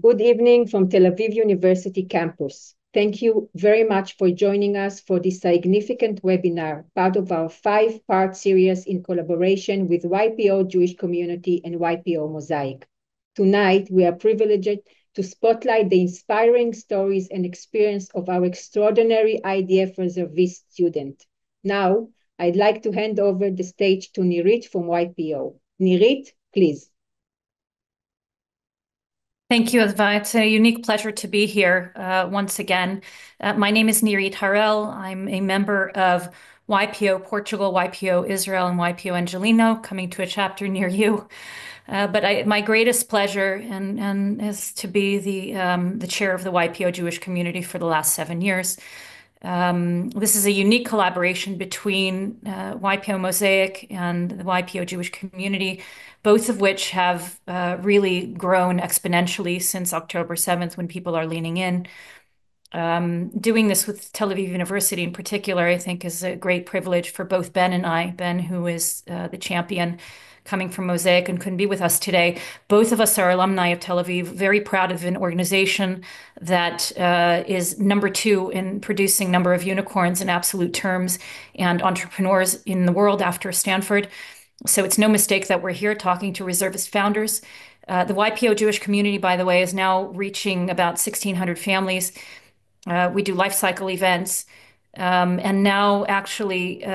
Good evening from Tel Aviv University campus. Thank you very much for joining us for this significant webinar, part of our 5-part series in collaboration with YPO Jewish Community and YPO Mosaic. Tonight, we are privileged to spotlight the inspiring stories and experience of our extraordinary IDF reservist student. Now, I'd like to hand over the stage to Nirit from YPO. Nirit, please. Thank you, Adva. It's a unique pleasure to be here once again. My name is Nirit Harel. I'm a member of YPO Portugal, YPO Israel, and YPO Angelino, coming to a chapter near you. But my greatest pleasure is to be the chair of the YPO Jewish community for the last 7 years. This is a unique collaboration between YPO Mosaic and the YPO Jewish community, both of which have really grown exponentially since October 7th, when people are leaning in. Doing this with Tel Aviv University in particular, I think, is a great privilege for both Ben and I. Ben, who is the champion coming from Mosaic and couldn't be with us today. Both of us are alumni of Tel Aviv, very proud of an organization that is #2 in producing number of unicorns in absolute terms and entrepreneurs in the world after Stanford. So it's no mistake that we're here talking to Reservist founders. The YPO Jewish community, by the way, is now reaching about 1,600 families. We do life cycle events, and now actually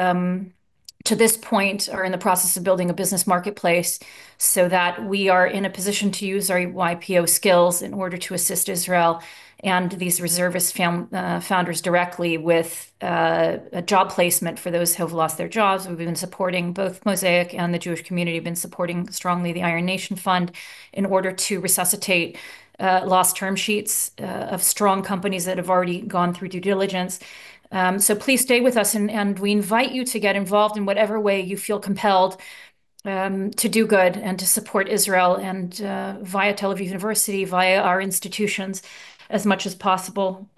to this point are in the process of building a business marketplace so that we are in a position to use our YPO skills in order to assist Israel and these reservist founders directly with a job placement for those who have lost their jobs. We've been supporting both Mosaic and the Jewish community, have been supporting strongly the Iron Nation Fund in order to resuscitate lost term sheets of strong companies that have already gone through due diligence. So please stay with us, and we invite you to get involved in whatever way you feel compelled to do good and to support Israel, and via Tel Aviv University, via our institutions, as much as possible.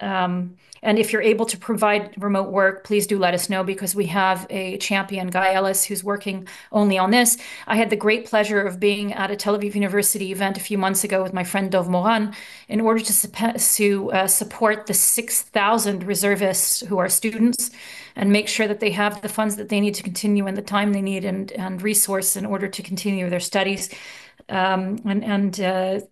And if you're able to provide remote work, please do let us know, because we have a champion, Guy Ellis, who's working only on this. I had the great pleasure of being at a Tel Aviv University event a few months ago with my friend Dov Moran in order to support the 6,000 reservists who are students and make sure that they have the funds that they need to continue and the time they need and resource in order to continue their studies. The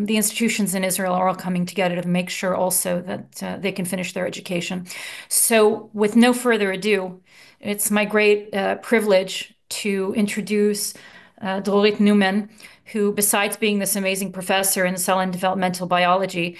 institutions in Israel are all coming together to make sure also that they can finish their education. So with no further ado, it's my great privilege to introduce Dorit Newman, who, besides being this amazing professor in cell and developmental biology,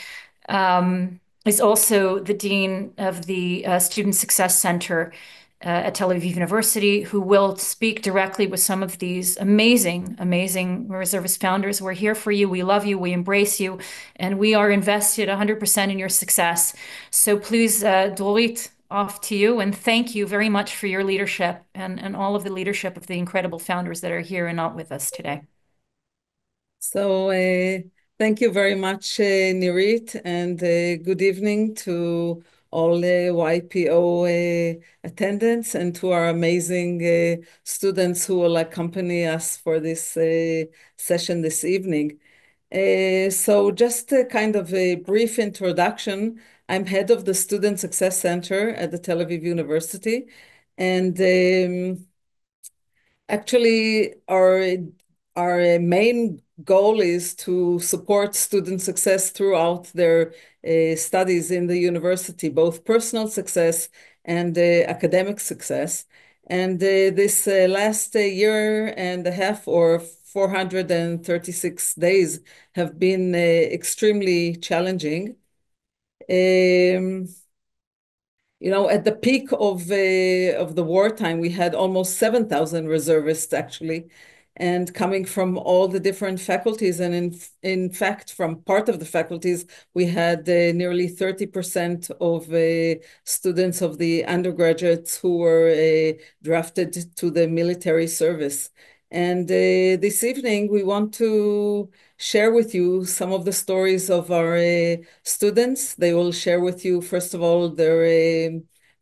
is also the dean of the Student Success Center at Tel Aviv University, who will speak directly with some of these amazing, amazing reservist founders. We're here for you. We love you. We embrace you. And we are invested 100% in your success. So please, Dorit, off to you. And thank you very much for your leadership and all of the leadership of the incredible founders that are here and not with us today. So thank you very much, Nirit, and good evening to all YPO attendants and to our amazing students who will accompany us for this session this evening. So just a kind of a brief introduction. I'm head of the Student Success Center at the Tel Aviv University, and actually our main goal is to support student success throughout their studies in the university, both personal success and academic success. And this last year and a half, or 436 days, have been extremely challenging. You know, at the peak of the wartime, we had almost 7,000 reservists, actually, and coming from all the different faculties. And in fact, from part of the faculties, we had nearly 30% of students of the undergraduates who were drafted to the military service. And this evening, we want to share with you some of the stories of our students. They will share with you, first of all, their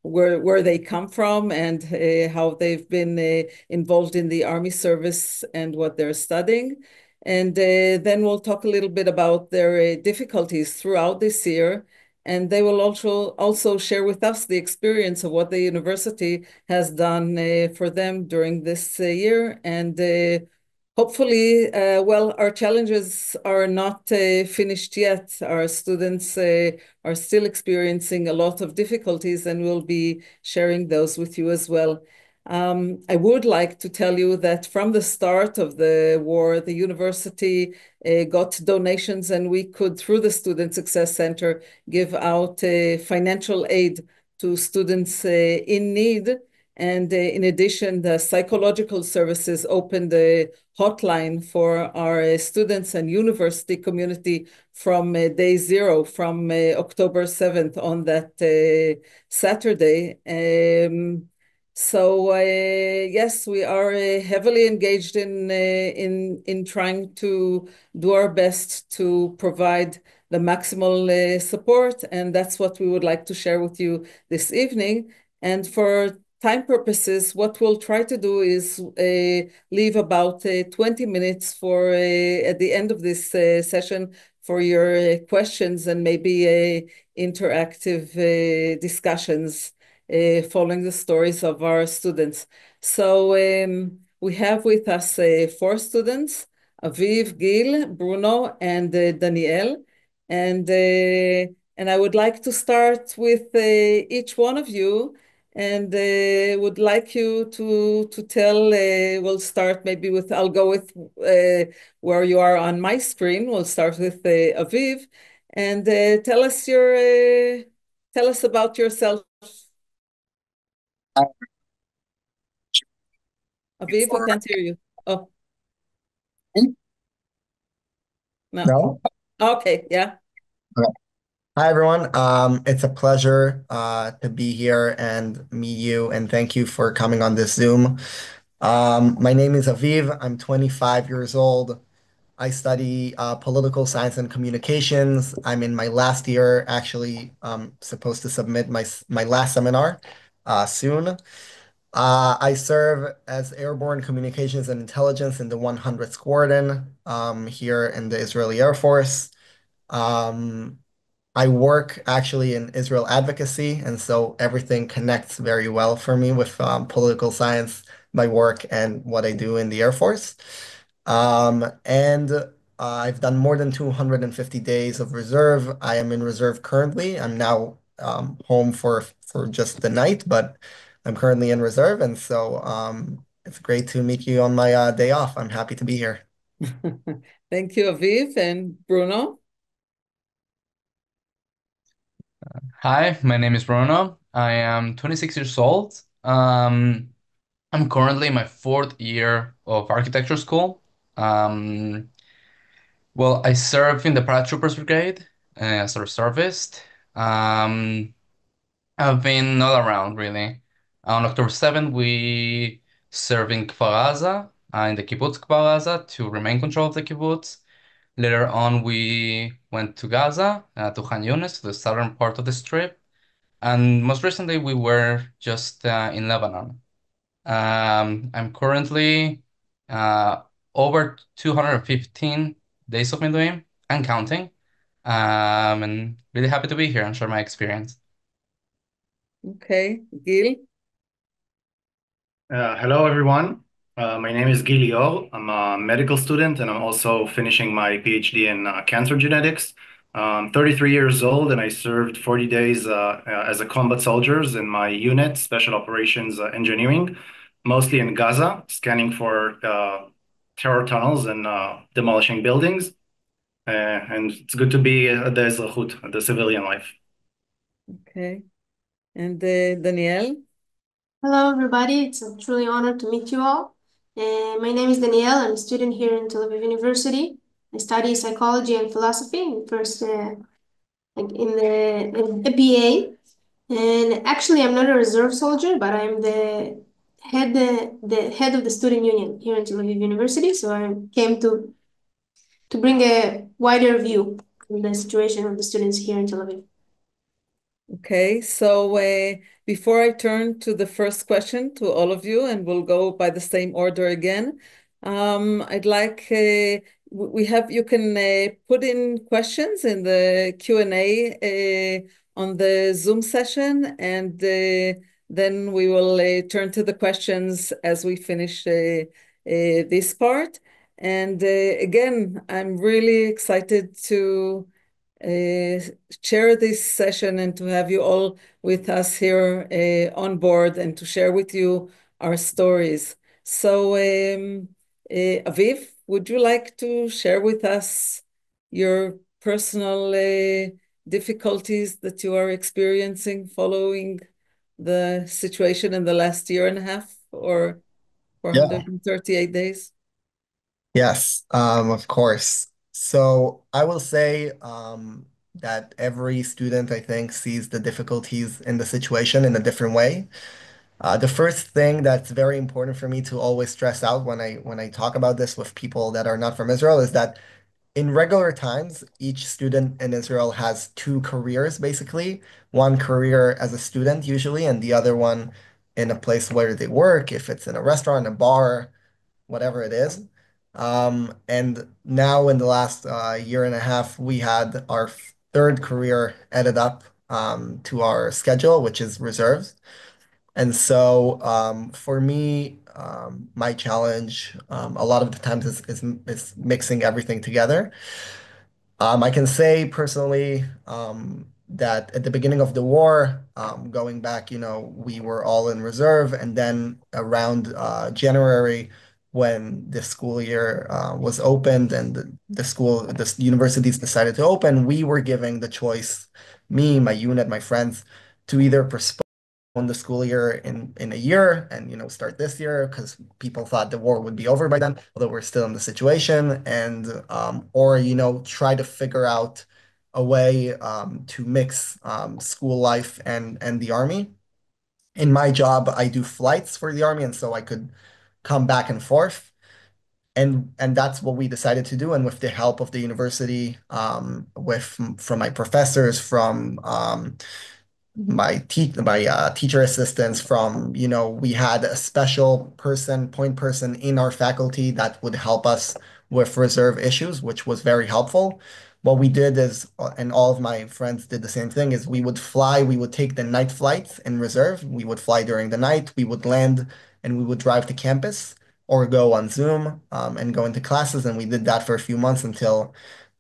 where they come from and how they've been involved in the Army service and what they're studying. And then we'll talk a little bit about their difficulties throughout this year. And they will also share with us the experience of what the university has done for them during this year. And hopefully, well, our challenges are not finished yet. Our students are still experiencing a lot of difficulties, and we'll be sharing those with you as well. I would like to tell you that from the start of the war, the university got donations, and we could, through the Student Success Center, give out financial aid to students in need. And in addition, the psychological services opened a hotline for our students and university community from day zero, from October 7th on that Saturday. So yes, we are heavily engaged in trying to do our best to provide the maximal support, and that's what we would like to share with you this evening. And for time purposes, what we'll try to do is leave about 20 minutes for at the end of this session for your questions and maybe interactive discussions following the stories of our students. So we have with us 4 students, Aviv, Gil, Bruno, and Daniel. And I would like to start with each one of you, and would like you to tell, we'll start maybe with, I'll go with where you are on my screen. We'll start with Aviv, and tell us about yourself. Aviv, we can't hear you. Oh, no. No? Okay, yeah. Okay. Hi, everyone. It's a pleasure to be here and meet you, and thank you for coming on this Zoom. My name is Aviv. I'm 25 years old. I study political science and communications. I'm in my last year, actually, supposed to submit my last seminar soon. I serve as Airborne Communications and Intelligence in the 100th Squadron here in the Israeli Air Force. Um, I work actually in Israel advocacy, and so everything connects very well for me with political science, my work, and what I do in the Air Force. And I've done more than 250 days of reserve. I am in reserve currently. I'm now home for just the night, but I'm currently in reserve, and so it's great to meet you on my day off. I'm happy to be here. Thank you, Aviv. And Bruno? Hi, my name is Bruno. I am 26 years old. I'm currently in my 4th year of architecture school. Well, I serve in the Paratroopers Brigade as a reservist. Um, I've been all around, really. On October 7th, we served in Kfar Aza, in the kibbutz Kfar Aza, to remain control of the kibbutz. Later on, we went to Gaza, to Khan Yunis, to the southern part of the strip. And most recently, we were just in Lebanon. I'm currently over 215 days of Milduim and counting. And really happy to be here and share my experience. Okay, Gil? Hello, everyone. My name is Gil Lior. I'm a medical student, and I'm also finishing my PhD in cancer genetics. I'm 33 years old, and I served 40 days as a combat soldiers in my unit, Special Operations Engineering, mostly in Gaza, scanning for terror tunnels and demolishing buildings. And it's good to be the Ezrachut, the civilian life. Okay. And Danielle? Hello, everybody. It's a truly honor to meet you all. My name is Danielle. I'm a student here in Tel Aviv University. I study psychology and philosophy in the BA. And actually, I'm not a reserve soldier, but I'm the head of the student union here in Tel Aviv University. So I came to bring a wider view on the situation of the students here in Tel Aviv. Okay, so before I turn to the first question to all of you, and we'll go by the same order again, I'd like you can put in questions in the Q&A on the Zoom session, and then we will turn to the questions as we finish this part. And again, I'm really excited to share this session and to have you all with us here on board and to share with you our stories. So, Aviv, would you like to share with us your personal difficulties that you are experiencing following the situation in the last year and a half or Yeah. 438 days? Yes, of course. So I will say that every student, I think, sees the difficulties in the situation in a different way. The first thing that's very important for me to always stress out when I talk about this with people that are not from Israel is that in regular times, each student in Israel has two careers, basically. One career as a student, usually, and the other one in a place where they work, if it's in a restaurant, a bar, whatever it is. And now in the last year and a half, we had our third career added up to our schedule, which is reserves. And so for me, my challenge a lot of the times is mixing everything together. I can say personally that at the beginning of the war, going back, we were all in reserve, and then around January, when the school year was opened and the universities decided to open, we were giving the choice, me, my unit, my friends, to either postpone the school year in a year and start this year because people thought the war would be over by then, although we're still in the situation, and or try to figure out a way to mix school life and the army. In my job, I do flights for the army, and so I could come back and forth. And that's what we decided to do. And with the help of the university, with from my professors, from my teacher assistants, from we had a special point person in our faculty that would help us with reserve issues, which was very helpful. What we did is, and all of my friends did the same thing, is we would take the night flights in reserve. We would fly during the night, we would land, and we would drive to campus or go on Zoom and go into classes. And we did that for a few months until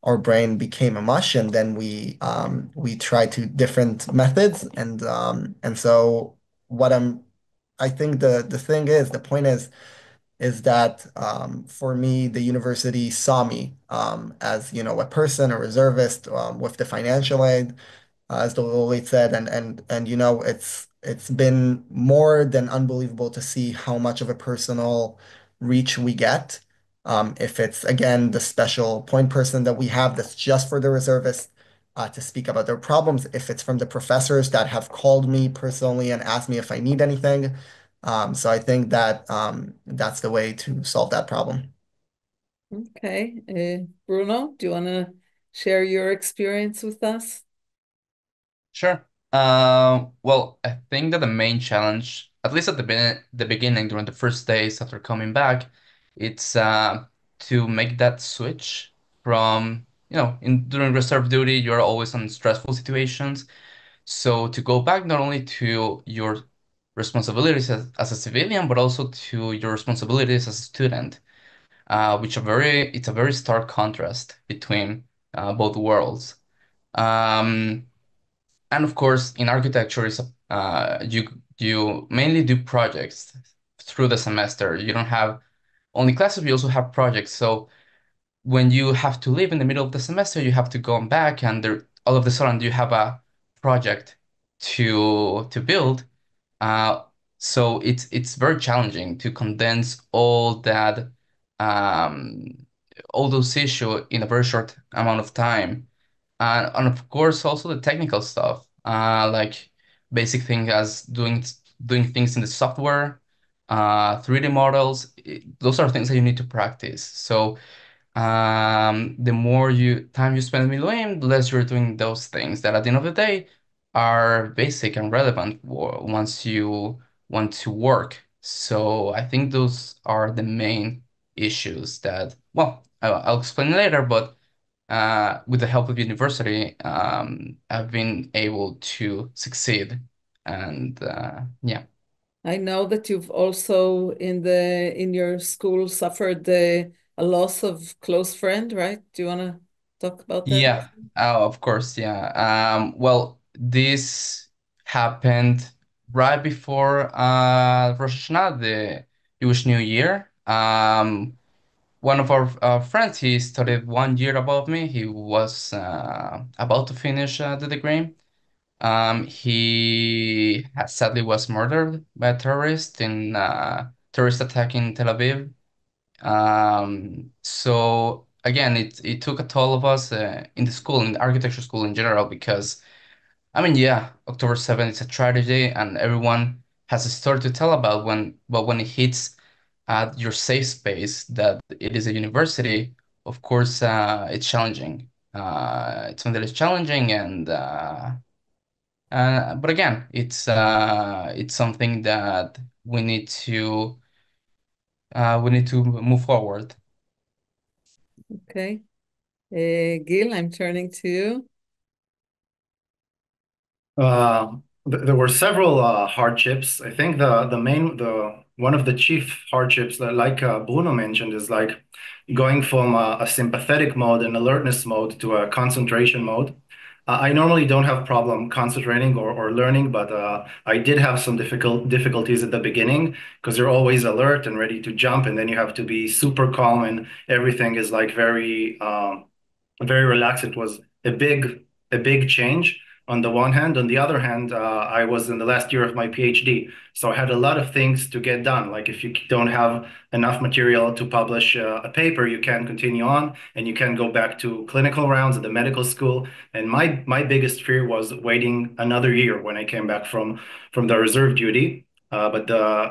our brain became a mush, and then we tried to different methods, and so what I think the thing is, the point is that for me, the university saw me as a person, a reservist with the financial aid, as the late said, and it's been more than unbelievable to see how much of a personal reach we get. If it's again the special point person that we have that's just for the reservists to speak about their problems, if it's from the professors that have called me personally and asked me if I need anything. So I think that that's the way to solve that problem. Okay. Bruno, do you want to share your experience with us? Sure. Well, I think that the main challenge, at least at the beginning, during the first days after coming back, it's to make that switch from, during reserve duty, you're always in stressful situations. So to go back not only to your responsibilities as a civilian, but also to your responsibilities as a student, it's a very stark contrast between both worlds. Um, and of course, in architecture, you mainly do projects through the semester. You don't have only classes, you also have projects. So when you have to leave in the middle of the semester, you have to go back, and all of a sudden you have a project to build. Uh, so it's very challenging to condense um, all those issues in a very short amount of time. And of course, also the technical stuff, like basic things as doing things in the software, 3D models. Those are things that you need to practice. So the more time you spend in Miluim, the less you're doing those things that at the end of the day are basic and relevant once you want to work. So I think those are the main issues that, well, I'll explain later, but with the help of university, I've been able to succeed. And yeah. I know that you've also in your school suffered a loss of close friend, right? Do you want to talk about that? Yeah, of course, yeah. Well, this happened right before Rosh Hashanah, the Jewish New Year. One of our friends, he studied 1 year above me. He was about to finish the degree. Sadly was murdered by a terrorist in terrorist attack in Tel Aviv. So again, it took a toll of us in the school, in the architecture school in general, because I mean, yeah, October 7th is a tragedy, and everyone has a story to tell about but when it hits your safe space, that it is a university, of course, it's challenging. It's something that is challenging, and but again, it's something that we need to move forward. Okay. Gil, I'm turning to you. There were several hardships. I think the one of the chief hardships that, like Bruno mentioned, is like going from a sympathetic mode and alertness mode to a concentration mode. I normally don't have problem concentrating or learning, but I did have some difficulties at the beginning because you're always alert and ready to jump, and then you have to be super calm, and everything is like very relaxed. It was a big change on the one hand. On the other hand, I was in the last year of my PhD, so I had a lot of things to get done. Like if you don't have enough material to publish a paper, you can continue on and you can go back to clinical rounds at the medical school. And my biggest fear was waiting another year when I came back from the reserve duty. But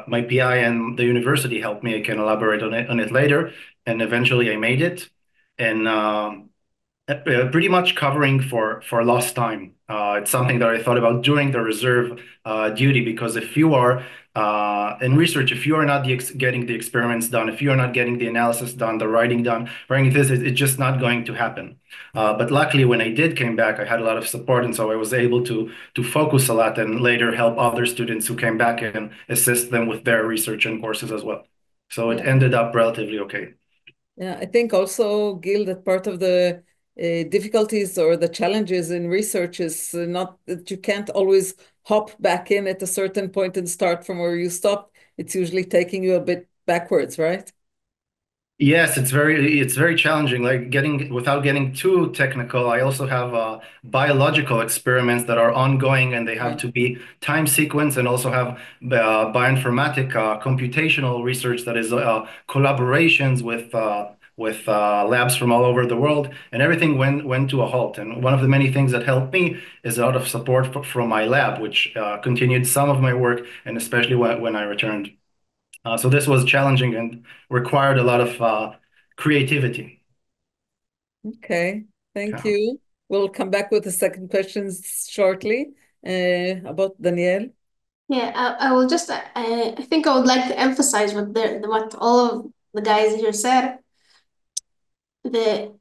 my PI and the university helped me. I can elaborate on it later. And eventually I made it. And pretty much covering for lost time. It's something that I thought about during the reserve duty, because if you are in research, if you are not getting the experiments done, if you are not getting the analysis done, the writing this, it's just not going to happen. But luckily, when I did came back, I had a lot of support, and so I was able to focus a lot and later help other students who came back and assist them with their research and courses as well. So it ended up relatively okay. Yeah, I think also, Gil, that part of the difficulties or the challenges in research is not that you can't always hop back in at a certain point and start from where you stopped. It's usually taking you a bit backwards, right? Yes, it's very challenging. Like without getting too technical, I also have biological experiments that are ongoing, and they have Right. to be time sequenced, and also have bioinformatic computational research that is collaborations with labs from all over the world, and everything went to a halt. And one of the many things that helped me is a lot of support from my lab, which continued some of my work, and especially when I returned. So this was challenging and required a lot of creativity. Okay, thank Yeah. you. We'll come back with the second questions shortly about Danielle. Yeah, I will just, I think I would like to emphasize what all of the guys here said. The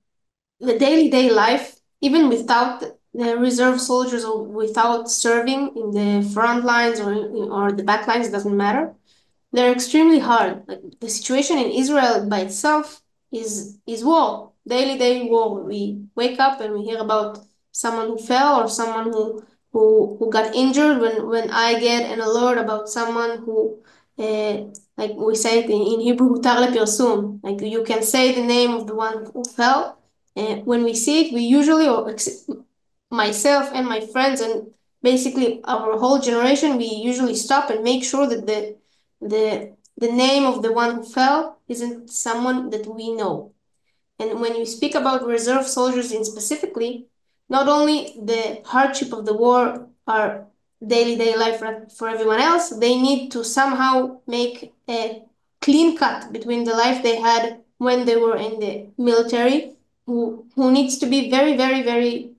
the day life, even without the reserve soldiers or without serving in the front lines or the back lines, doesn't matter. They're extremely hard. Like the situation in Israel by itself is war, daily war. We wake up and we hear about someone who fell or someone who got injured. When I get an alert about someone who, like we say it in Hebrew, hutar lepirsum, like you can say the name of the one who fell. And when we see it, we usually, or myself and my friends and basically our whole generation, we usually stop and make sure that the name of the one who fell isn't someone that we know. And when you speak about reserve soldiers in specifically, not only the hardship of the war are day life for everyone else, they need to somehow make a clean cut between the life they had when they were in the military, who needs to be very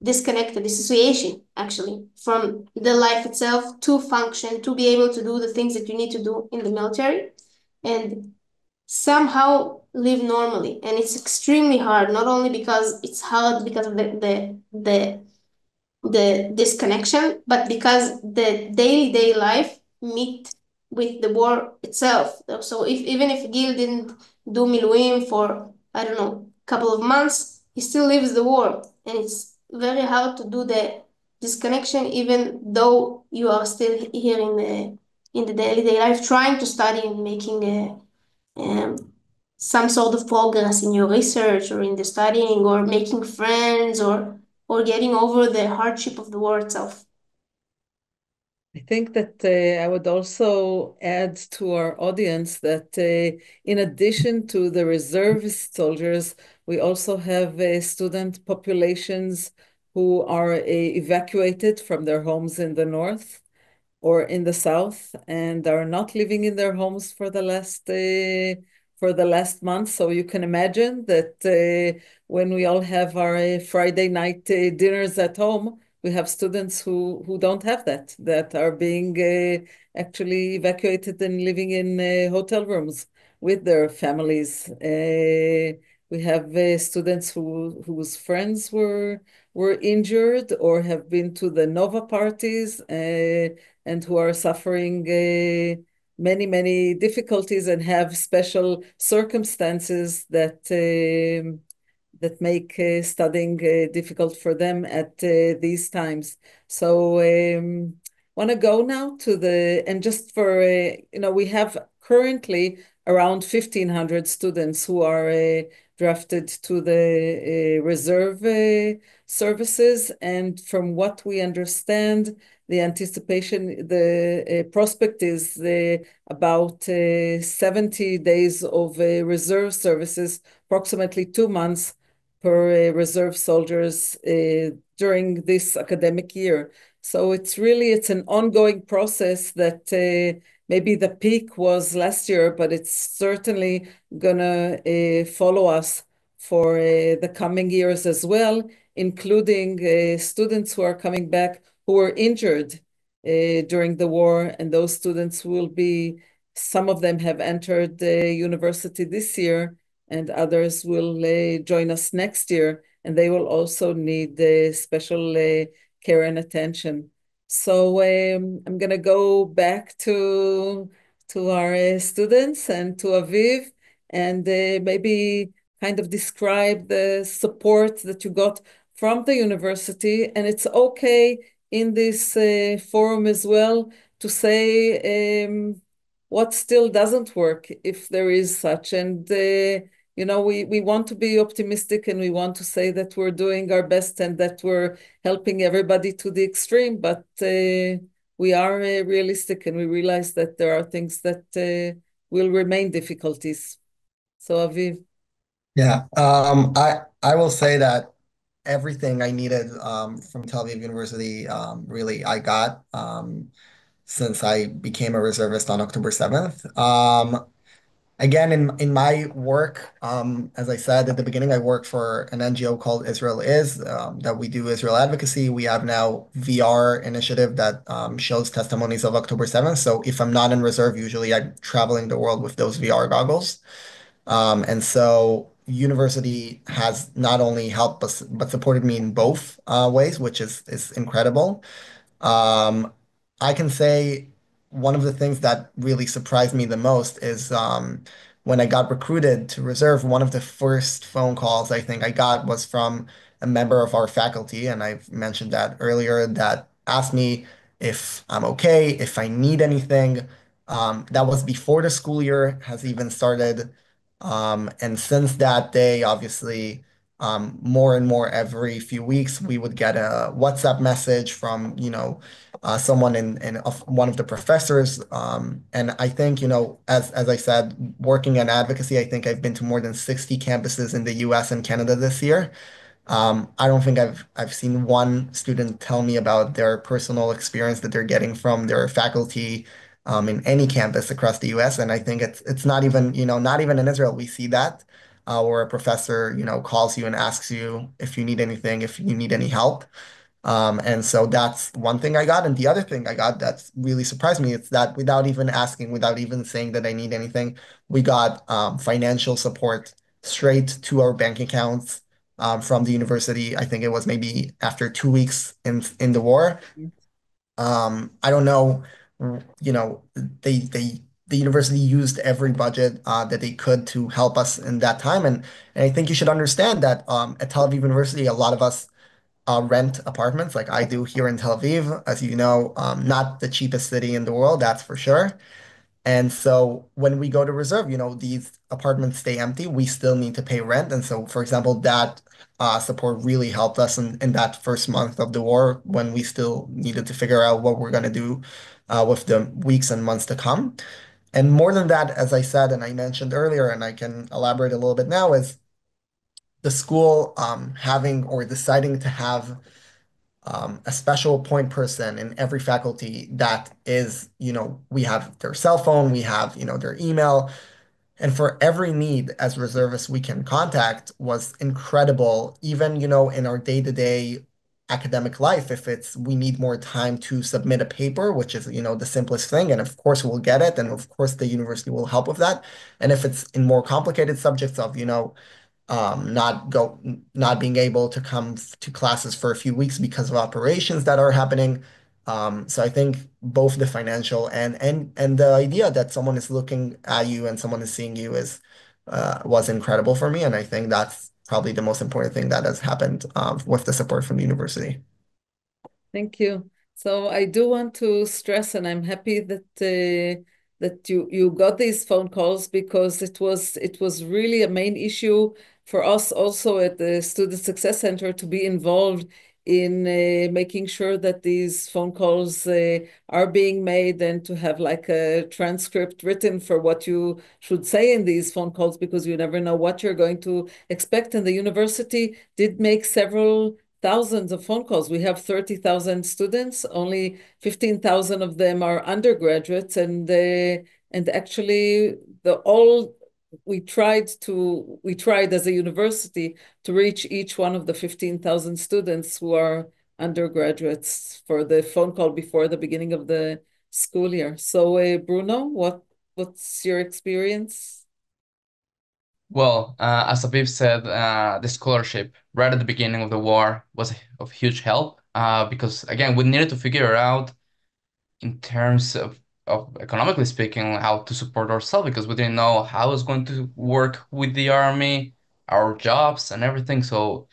disconnected, dissociation actually, from the life itself to function, to be able to do the things that you need to do in the military. And somehow live normally. And it's extremely hard, not only because it's hard because of the disconnection, but because the day life meet with the war itself. So if even if Gil didn't do Miluim for, I don't know, a couple of months, he still lives the war. And it's very hard to do the disconnection, even though you are still here in the day life, trying to study and making some sort of progress in your research or in the studying or making friends or getting over the hardship of the war itself. I think that I would also add to our audience that in addition to the reservist soldiers, we also have student populations who are evacuated from their homes in the north or in the south and are not living in their homes for the last month. So you can imagine that when we all have our Friday night dinners at home, we have students who don't have that are being actually evacuated and living in hotel rooms with their families. We have students whose friends were injured or have been to the Nova parties and who are suffering many difficulties and have special circumstances that make studying difficult for them at these times. So want to go now to and just for, we have currently around 1,500 students who are drafted to the reserve services. And from what we understand, the anticipation, the prospect is about 70 days of reserve services, approximately 2 months per reserve soldiers during this academic year. So it's an ongoing process that maybe the peak was last year, but it's certainly gonna follow us for the coming years as well, including students who are coming back who were injured during the war, and those students some of them have entered the university this year, and others will join us next year, and they will also need special care and attention. So I'm going to go back to our students and to Aviv, and maybe kind of describe the support that you got from the university. And it's okay in this forum as well to say what still doesn't work, if there is such. And we want to be optimistic, and we want to say that we're doing our best and that we're helping everybody to the extreme, but we are realistic, and we realize that there are things that will remain difficulties. So Aviv. Yeah, I will say that everything I needed from Tel Aviv University really I got since I became a reservist on October 7th. Again, in my work, as I said at the beginning, I work for an NGO called Israel Is, that we do Israel advocacy. We have now VR initiative that shows testimonies of October 7th. So if I'm not in reserve, usually I'm traveling the world with those VR goggles. And so university has not only helped us, but supported me in both ways, which is incredible. Um, I can say one of the things that really surprised me the most is when I got recruited to reserve, one of the first phone calls I think I got was from a member of our faculty, and I've mentioned that earlier, that asked me if I'm okay, if I need anything. That was before the school year has even started. And since that day, obviously, more and more every few weeks, we would get a WhatsApp message from, someone of one of the professors. And I think, as I said, working in advocacy, I think I've been to more than 60 campuses in the US and Canada this year. I don't think I've seen one student tell me about their personal experience that they're getting from their faculty in any campus across the US. And I think it's not even, not even in Israel we see that, where a professor, calls you and asks you if you need anything, if you need any help. And so that's one thing I got. And the other thing I got that's really surprised me is that without even asking, without even saying that I need anything, we got financial support straight to our bank accounts from the university. I think it was maybe after 2 weeks in the war. I don't know, the university used every budget that they could to help us in that time. And I think you should understand that at Tel Aviv University, a lot of us rent apartments like I do here in Tel Aviv. As you know, not the cheapest city in the world, that's for sure. And so when we go to reserve, these apartments stay empty. We still need to pay rent. And so, for example, that support really helped us in that first month of the war when we still needed to figure out what we're going to do with the weeks and months to come. And more than that, as I said, and I mentioned earlier, and I can elaborate a little bit now, is the school having or deciding to have a special point person in every faculty that is, we have their cell phone, we have, their email, and for every need as reservists we can contact was incredible, even, in our day-to-day academic life. If it's we need more time to submit a paper, which is, the simplest thing, and of course we'll get it, and of course the university will help with that. And if it's in more complicated subjects of, not being able to come to classes for a few weeks because of operations that are happening. So I think both the financial and the idea that someone is looking at you and someone is seeing you is was incredible for me, and I think that's probably the most important thing that has happened with the support from the university. Thank you. So I do want to stress, and I'm happy that you got these phone calls, because it was really a main issue for us also at the Student Success Center to be involved in making sure that these phone calls are being made, and to have like a transcript written for what you should say in these phone calls, because you never know what you're going to expect. And the university did make several thousands of phone calls. We have 30,000 students, only 15,000 of them are undergraduates, and actually we tried as a university to reach each one of the 15,000 students who are undergraduates for the phone call before the beginning of the school year. So Bruno, what's your experience? Well, as Aviv said, the scholarship right at the beginning of the war was of huge help because, again, we needed to figure out in terms of economically speaking, how to support ourselves, because we didn't know how it was going to work with the army, our jobs and everything. So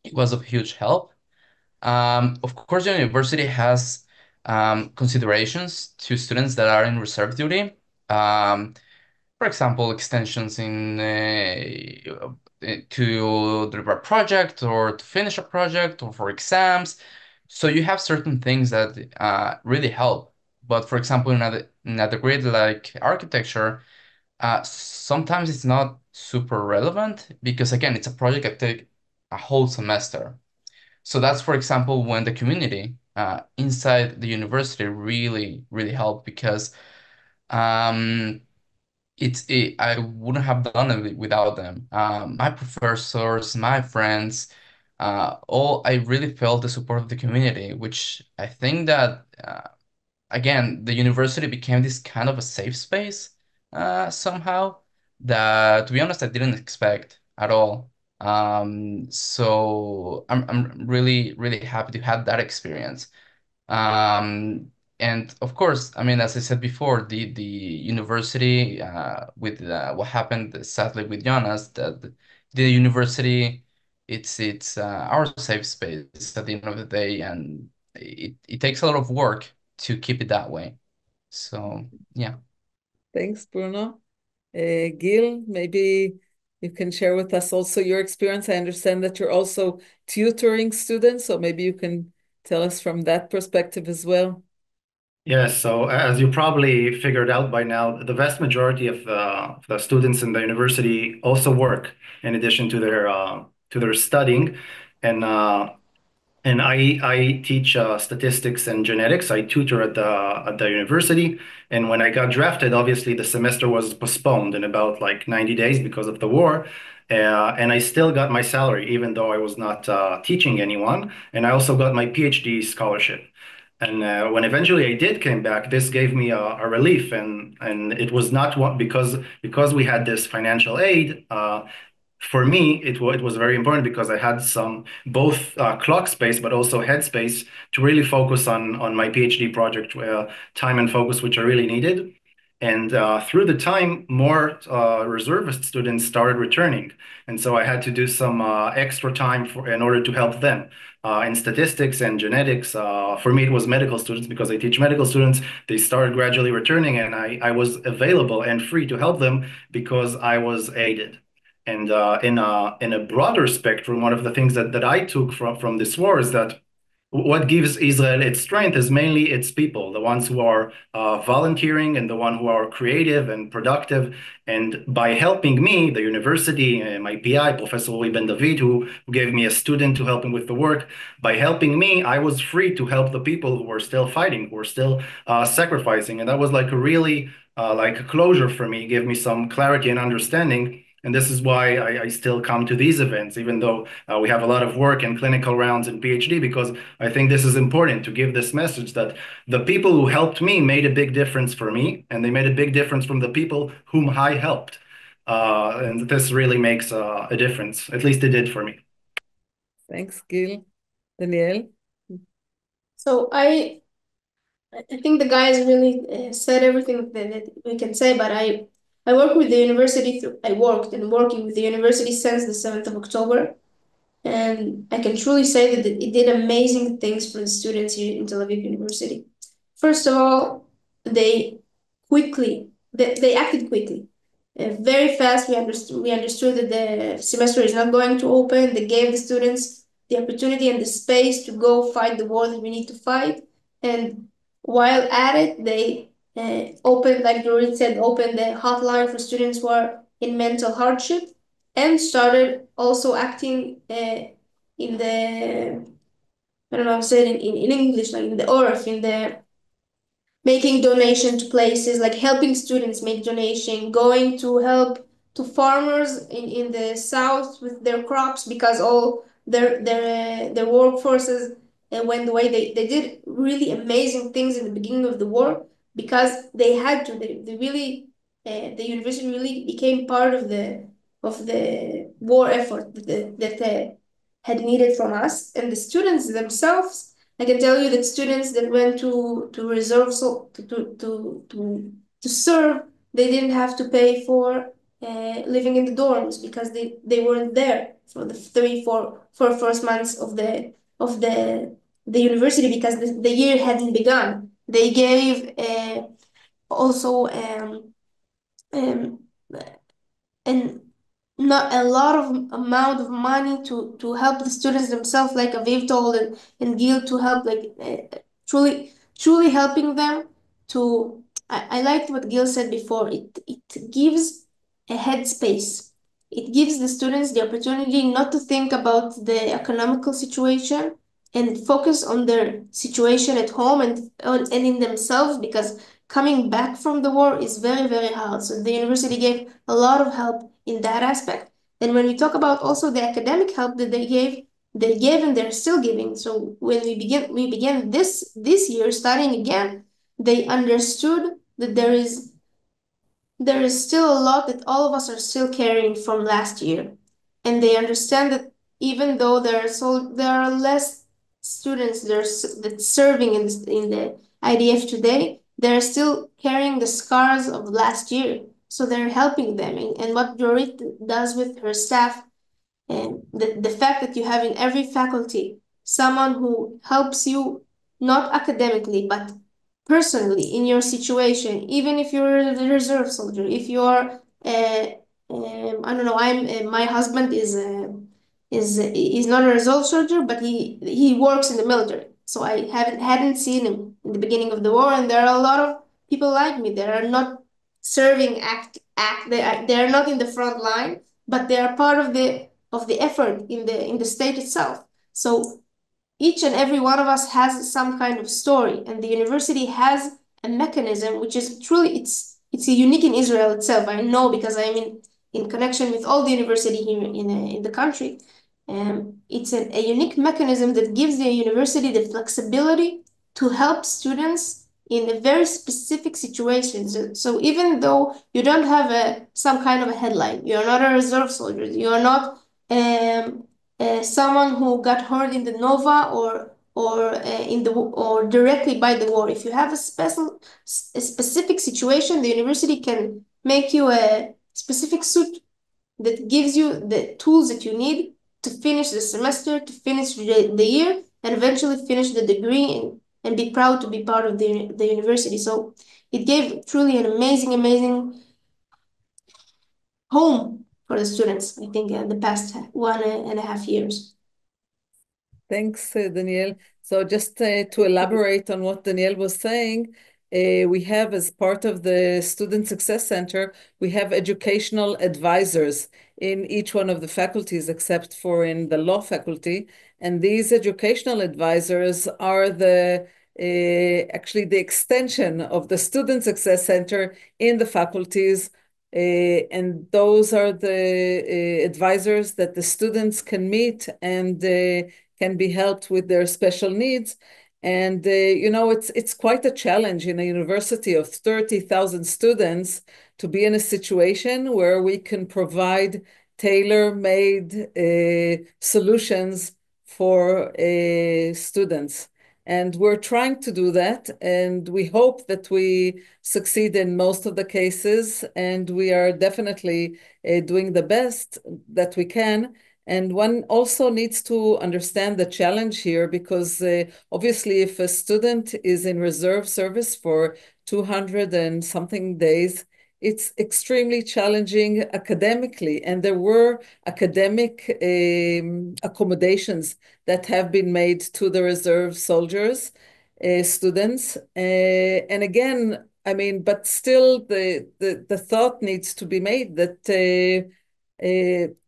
it was of huge help. Of course, the university has considerations to students that are in reserve duty. For example, extensions in to deliver a project or to finish a project or for exams. So you have certain things that really help. But for example, in a degree like architecture, sometimes it's not super relevant because again, it's a project that take a whole semester. So that's, for example, when the community inside the university really, really helped because um, I wouldn't have done it without them. My professors, my friends, all I really felt the support of the community, which I think that again the university became this kind of a safe space somehow that, to be honest, I didn't expect at all. So I'm really really happy to have that experience. Um, and of course, I mean, as I said before, the university with what happened sadly with Jonas, the university, it's our safe space at the end of the day, and it takes a lot of work to keep it that way. So yeah. Thanks, Bruno. Gil, maybe you can share with us also your experience. I understand that you're also tutoring students, so maybe you can tell us from that perspective as well. Yes, so as you probably figured out by now, the vast majority of the students in the university also work in addition to their studying, and I teach statistics and genetics. I tutor at the university, and when I got drafted, obviously the semester was postponed in about like 90 days because of the war. And I still got my salary, even though I was not teaching anyone. And I also got my PhD scholarship. And when eventually I did came back, this gave me a relief, and it was not what because we had this financial aid. For me, it was very important because I had some both clock space but also head space to really focus on my PhD project, time and focus, which I really needed. And through the time, more reservist students started returning, and so I had to do some extra time in order to help them in statistics and genetics. For me, it was medical students because I teach medical students. They started gradually returning, and I was available and free to help them because I was aided. And in a broader spectrum, one of the things that I took from this war is that what gives Israel its strength is mainly its people, the ones who are volunteering and the one who are creative and productive. And by helping me, the university, my PI, Professor Uri Ben David, who gave me a student to help him with the work, by helping me, I was free to help the people who were still fighting, who were still sacrificing. And that was like a really like a closure for me, gave me some clarity and understanding. And this is why I still come to these events, even though we have a lot of work and clinical rounds and PhD, because I think this is important to give this message that the people who helped me made a big difference for me, and they made a big difference from the people whom I helped. And this really makes a difference. At least it did for me. Thanks, Gil. Danielle? So I think the guys really said everything that we can say, but I work with the university. I worked and working with the university since the 7th of October. And I can truly say that it did amazing things for the students here in Tel Aviv University. First of all, they acted quickly. Very fast, we understood that the semester is not going to open. They gave the students the opportunity and the space to go fight the war that we need to fight. And while at it, they opened, like Dorit said, opened the hotline for students who are in mental hardship, and started also acting in the, I don't know how to say it in English, like in the ORF, in the making donation to places, like helping students make donation, going to help to farmers in the south with their crops, because all their workforces went away. They did really amazing things in the beginning of the war because they had to. They really the university really became part of the war effort that had needed from us, and the students themselves. I can tell you that students that went to reserve to serve, they didn't have to pay for living in the dorms because they weren't there for the 4 first months of the university because the year hadn't begun. They gave also um, and not a lot of amount of money to help the students themselves, like Aviv told and Gil, to help, like truly helping them to. I liked what Gil said before. It gives a headspace. It gives the students the opportunity not to think about the economical situation and focus on their situation at home and in themselves, because coming back from the war is very, very hard. So the university gave a lot of help in that aspect. And when we talk about also the academic help that they gave and they're still giving. So when we began this year, starting again, they understood that there is still a lot that all of us are still carrying from last year. And they understand that even though there are less students that's serving in the IDF today, they're still carrying the scars of last year. So they're helping them. And what Dorit does with her staff, and the fact that you have in every faculty someone who helps you, not academically, but personally in your situation, even if you're a reserve soldier, if you're, I don't know, my husband is not a reserve soldier, but he works in the military. So I hadn't seen him in the beginning of the war, and there are a lot of people like me that are not serving they are not in the front line, but they are part of the effort in the state itself. So each and every one of us has some kind of story, and the university has a mechanism which is truly it's unique in Israel itself. I know because I'm in connection with all the university here in the country. It's a unique mechanism that gives the university the flexibility to help students in a very specific situations. So even though you don't have some kind of a headline, you're not a reserve soldier, you're not someone who got hurt in the Nova or directly by the war. If you have a specific situation, the university can make you a specific suit that gives you the tools that you need to finish the semester, to finish the year, and eventually finish the degree and be proud to be part of the university. So it gave truly an amazing home for the students, I think, the past 1.5 years. Thanks, Danielle. So just to elaborate on what Danielle was saying, we have, as part of the Student Success Center, we have educational advisors in each one of the faculties, except for in the law faculty. And these educational advisors are actually the extension of the Student Success Center in the faculties. And those are the advisors that the students can meet and can be helped with their special needs. And it's quite a challenge in a university of 30,000 students to be in a situation where we can provide tailor-made solutions for students. And we're trying to do that, and we hope that we succeed in most of the cases, and we are definitely doing the best that we can. And one also needs to understand the challenge here, because obviously if a student is in reserve service for 200 and something days, it's extremely challenging academically. And there were academic accommodations that have been made to the reserve soldiers, students. And again, I mean, but still the thought needs to be made that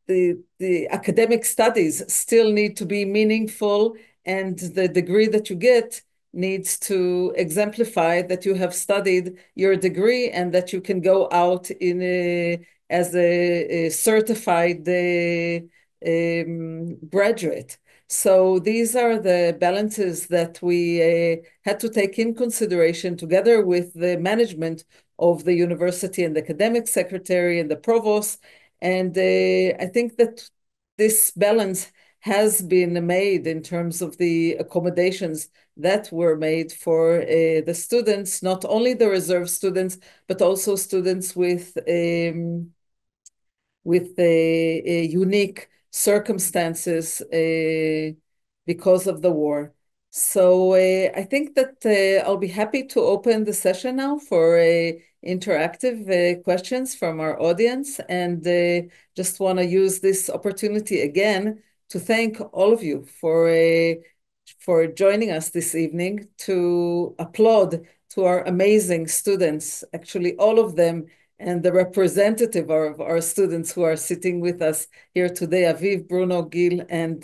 the academic studies still need to be meaningful, and the degree that you get needs to exemplify that you have studied your degree and that you can go out as a certified graduate. So these are the balances that we had to take in consideration together with the management of the university and the academic secretary and the provost. And I think that this balance has been made in terms of the accommodations that were made for the students, not only the reserve students, but also students with unique circumstances because of the war. So I think that I'll be happy to open the session now for interactive questions from our audience, and just want to use this opportunity again to thank all of you for joining us this evening, to applaud to our amazing students, actually all of them, and the representative of our students who are sitting with us here today, Aviv, Bruno, Gil, and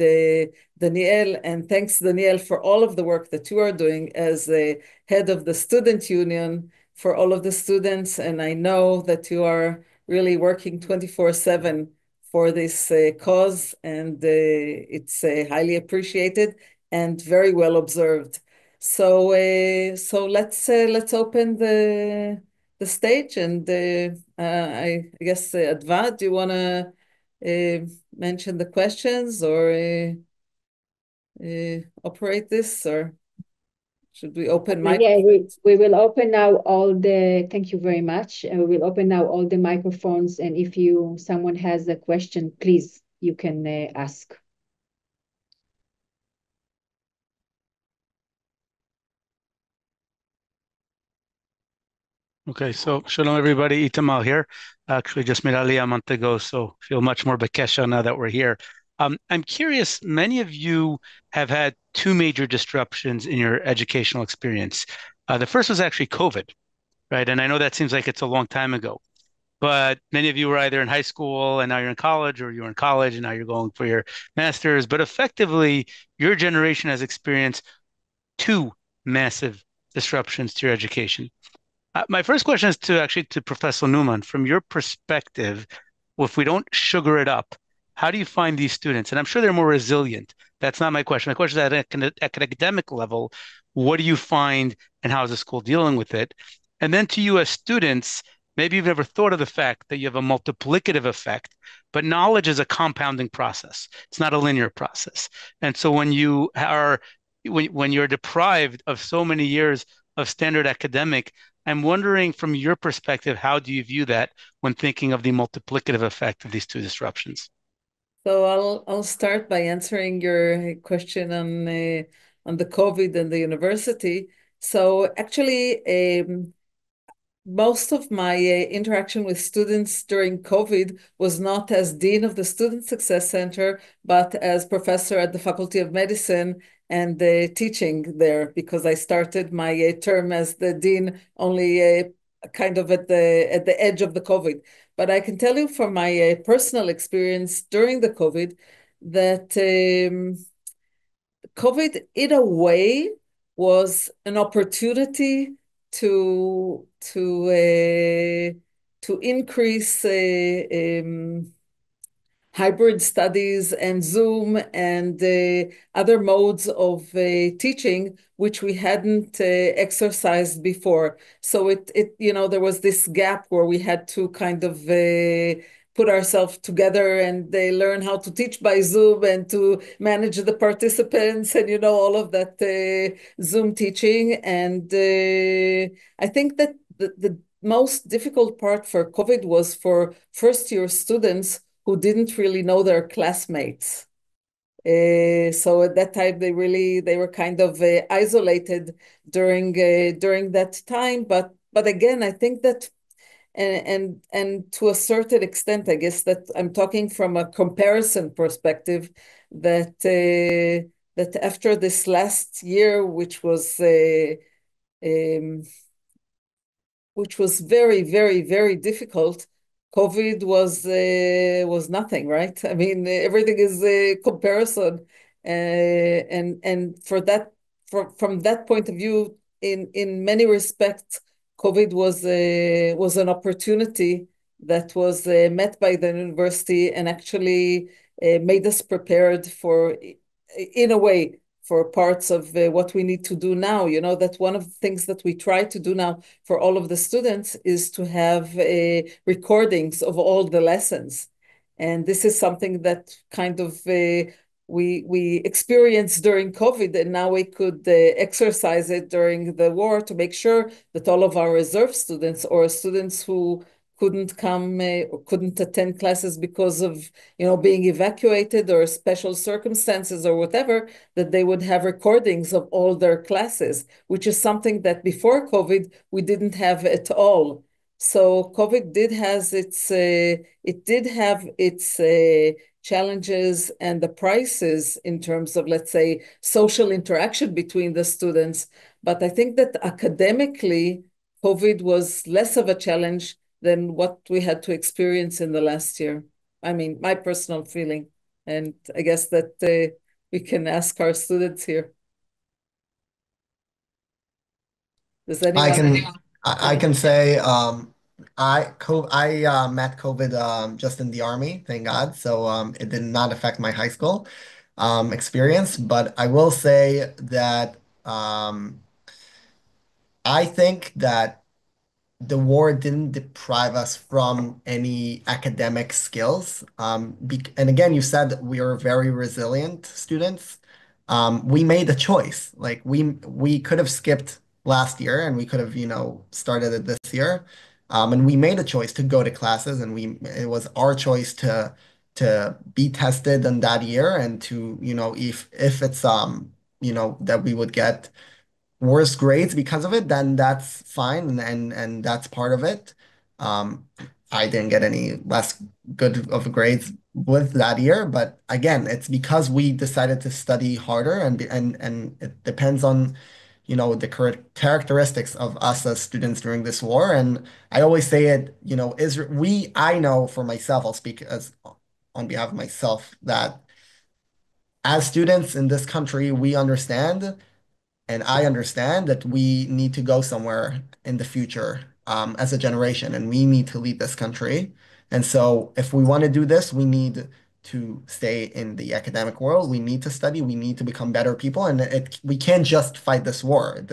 Danielle. And thanks, Danielle, for all of the work that you are doing as the head of the student union for all of the students. And I know that you are really working 24/7 for this cause, and it's highly appreciated and very well observed. So let's open the stage, and I guess Adva, do you want to mention the questions or operate this, or should we open microphones? We will open now thank you very much. We will open now all the microphones, and if someone has a question, please, you can ask. Okay, so shalom everybody, Itamar here. Actually just made Aliyah a month ago, so feel much more Bekesha now that we're here. I'm curious, many of you have had two major disruptions in your educational experience. The first was actually COVID, right? And I know that seems like it's a long time ago, but many of you were either in high school and now you're in college, or you were in college and now you're going for your master's. But effectively, your generation has experienced two massive disruptions to your education. My first question is to Professor Newman. From your perspective, if we don't sugar it up, how do you find these students? And I'm sure they're more resilient. That's not my question. My question is at an academic level, what do you find and how is the school dealing with it? And then to you as students, maybe you've never thought of the fact that you have a multiplicative effect, but knowledge is a compounding process. It's not a linear process. And so when you're deprived of so many years of standard academic, I'm wondering from your perspective, how do you view that when thinking of the multiplicative effect of these two disruptions? So I'll start by answering your question on the COVID and the university. So actually, most of my interaction with students during COVID was not as Dean of the Student Success Center, but as professor at the Faculty of Medicine and teaching there, because I started my term as the dean only kind of at the edge of the COVID. But I can tell you from my personal experience during the COVID that COVID, in a way, was an opportunity to increase hybrid studies and Zoom and other modes of teaching, which we hadn't exercised before. So there was this gap where we had to kind of put ourselves together and they learn how to teach by Zoom and to manage the participants and, all of that Zoom teaching. And I think that the most difficult part for COVID was for first-year students who didn't really know their classmates. So at that time, they were kind of isolated during that time. But again, I think that and to a certain extent, I guess that I'm talking from a comparison perspective, that that after this last year, which was very, very, very difficult, COVID was nothing, right? I mean, everything is a comparison, and from that point of view, in many respects, COVID was an opportunity that was met by the university and actually made us prepared for, in a way, for parts of what we need to do now. That one of the things that we try to do now for all of the students is to have recordings of all the lessons. And this is something that kind of we experienced during COVID, and now we could exercise it during the war to make sure that all of our reserve students or students who couldn't come or couldn't attend classes because of being evacuated or special circumstances or whatever, that they would have recordings of all their classes, which is something that before COVID we didn't have at all. So COVID did have its challenges and the prices in terms of, let's say, social interaction between the students. But I think that academically, COVID was less of a challenge than what we had to experience in the last year. I mean, my personal feeling. And I guess that we can ask our students here. Does anyone? I can say I met COVID just in the army, thank God. So it did not affect my high school experience. But I will say that I think that the war didn't deprive us from any academic skills. And again, you said we are very resilient students. We made a choice. Like we could have skipped last year and we could have, started it this year. And we made a choice to go to classes, and it was our choice to be tested in that year and to, if it's that we would get worse grades because of it, then that's fine, and that's part of it. Um, I didn't get any less good of grades with that year, but again, it's because we decided to study harder, and it depends on, the current characteristics of us as students during this war. And I always say it, I know for myself, I'll speak as on behalf of myself, that as students in this country, we understand and I understand that we need to go somewhere in the future as a generation, and we need to lead this country. And so if we want to do this, we need to stay in the academic world. We need to study. We need to become better people. And we can't just fight this war.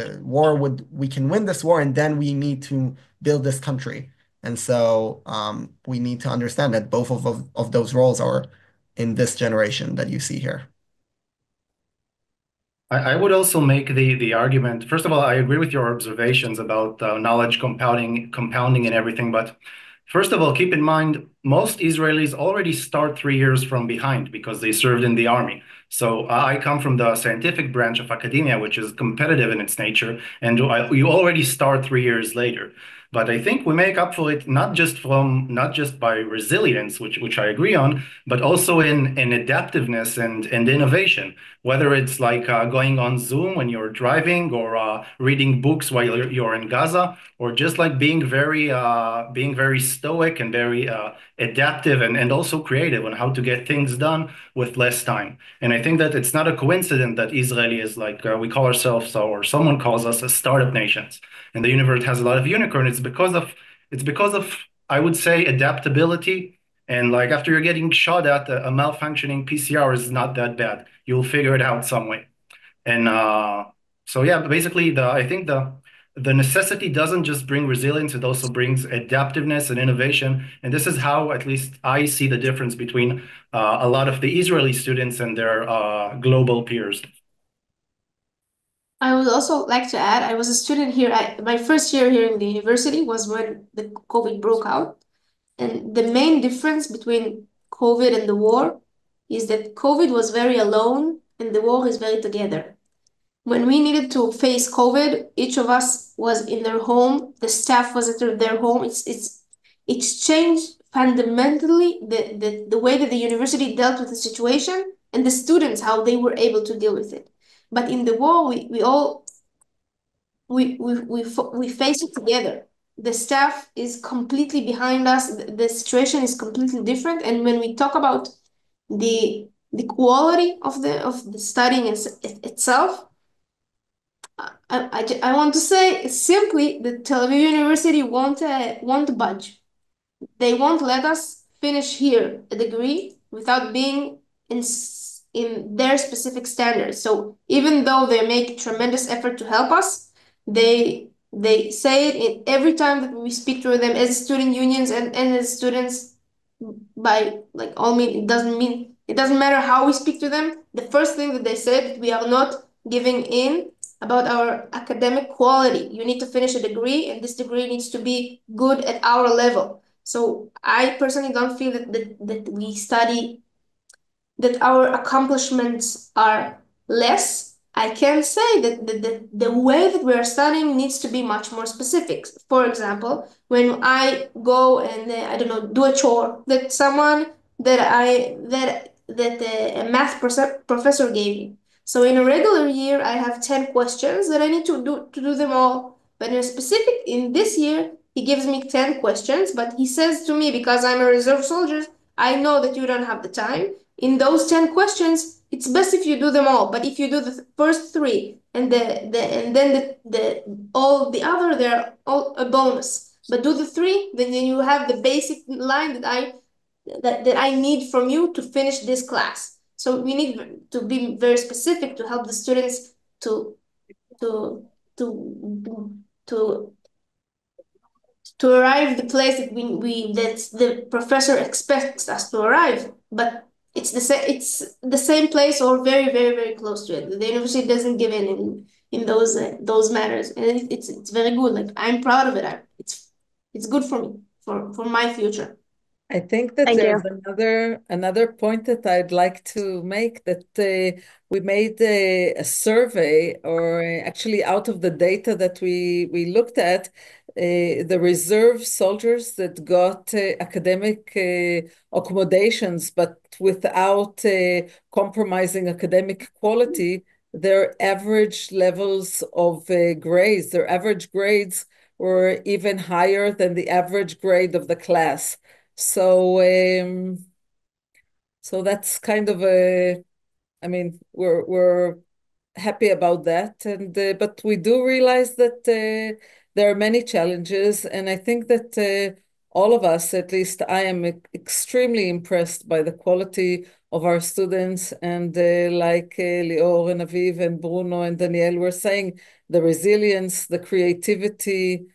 We can win this war, and then we need to build this country. And so we need to understand that both of those roles are in this generation that you see here. I would also make the argument. First of all, I agree with your observations about knowledge compounding and everything. But first of all, keep in mind most Israelis already start 3 years from behind because they served in the army. So I come from the scientific branch of academia, which is competitive in its nature, and you already start 3 years later. But I think we make up for it not just by resilience, which I agree on, but also in adaptiveness and innovation. Whether it's like going on Zoom when you're driving, or reading books while you're in Gaza, or just like being very stoic and very adaptive and also creative on how to get things done with less time. And I think that it's not a coincidence that Israel is like we call ourselves, or someone calls us, a startup nations, and the universe has a lot of unicorns. It's because of I would say adaptability. And like after you're getting shot at, a malfunctioning PCR is not that bad. You'll figure it out some way. And so yeah, basically I think the necessity doesn't just bring resilience, it also brings adaptiveness and innovation. And this is how at least I see the difference between a lot of the Israeli students and their global peers. I would also like to add, I was a student here. My first year here in the university was when the COVID broke out. And the main difference between COVID and the war is that COVID was very alone and the war is very together. When we needed to face COVID, each of us was in their home, the staff was at their home. It's changed fundamentally the way that the university dealt with the situation, and the students, how they were able to deal with it. But in the war, we face it together. The staff is completely behind us. The situation is completely different. And when we talk about the quality of the studying itself, I want to say simply that Tel Aviv University won't budge. They won't let us finish here a degree without being in their specific standards. So even though they make tremendous effort to help us, they say it in every time that we speak to them as student unions and as students. By like all mean, it doesn't matter how we speak to them. The first thing that they said, we are not giving in about our academic quality. You need to finish a degree, and this degree needs to be good at our level. So I personally don't feel that we study, that our accomplishments are less. I can say that the way that we are studying needs to be much more specific. For example, when I go and I don't know, do a chore that someone that a math professor gave me. So in a regular year, I have 10 questions that I need to do them all. But in this year, he gives me 10 questions, but he says to me, because I'm a reserve soldier, I know that you don't have the time. In those 10 questions, it's best if you do them all. But if you do the first three and then all the other, they're all a bonus. But do the three, then you have the basic line that I need from you to finish this class. So we need to be very specific to help the students to to to to to arrive the place that that the professor expects us to arrive. But it's the same place, or very, very, very close to it. The university doesn't give in those matters, and it's very good. Like, I'm proud of it. It's good for me, for my future. I think that Thank there's you. another point that I'd like to make, that we made a survey, or actually out of the data that we looked at, the reserve soldiers that got academic accommodations, but without compromising academic quality, their average levels of grades, their average grades were even higher than the average grade of the class. So that's kind of I mean, we're happy about that, and but we do realize that there are many challenges, and I think that all of us, at least I am extremely impressed by the quality of our students. And like Lior and Aviv and Bruno and Danielle were saying, the resilience, the creativity,